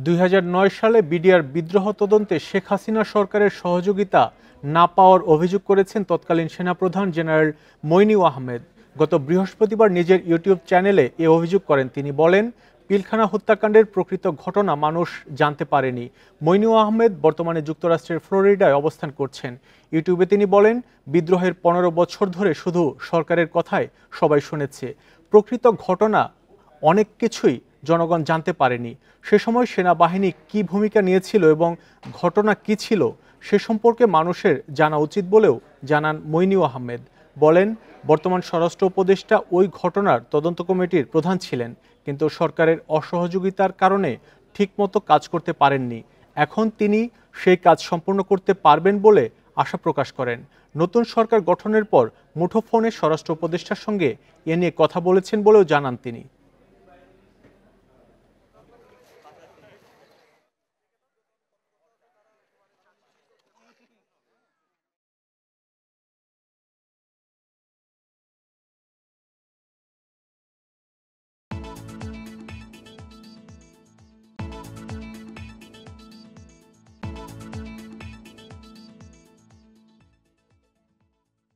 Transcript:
২০০৯ সালে বিডিআর বিদ্রোহ তদন্তে শেখ হাসিনা সরকারের সহযোগিতা না পাওয়ার অভিযোগ করেছেন তৎকালীন সেনাপ্রধান জেনারেল মইনুল আহমেদ। গত বৃহস্পতিবার নিজের ইউটিউব চ্যানেলে এ অভিযোগ করেন তিনি। বলেন, পিলখানা হত্যাকাণ্ডের প্রকৃত ঘটনা মানুষ জানতে পারেনি। মইনুল আহমেদ বর্তমানে যুক্তরাষ্ট্রের ফ্লোরিডায় অবস্থান করছেন। ইউটিউবে তিনি বলেন, বিদ্রোহের ১৫ বছর ধরে শুধু সরকারের কথাই সবাই শুনেছে, প্রকৃত ঘটনা অনেক কিছুই জনগণ জানতে পারেনি। সে সময় সেনাবাহিনী কী ভূমিকা নিয়েছিল এবং ঘটনা কী ছিল সে সম্পর্কে মানুষের জানা উচিত বলেও জানান মইনুল আহমেদ। বলেন, বর্তমান স্বরাষ্ট্র উপদেষ্টা ওই ঘটনার তদন্ত কমিটির প্রধান ছিলেন, কিন্তু সরকারের অসহযোগিতার কারণে ঠিকমতো কাজ করতে পারেননি। এখন তিনি সেই কাজ সম্পন্ন করতে পারবেন বলে আশা প্রকাশ করেন। নতুন সরকার গঠনের পর মুঠোফোনে স্বরাষ্ট্র উপদেষ্টার সঙ্গে এ নিয়ে কথা বলেছেন বলেও জানান তিনি।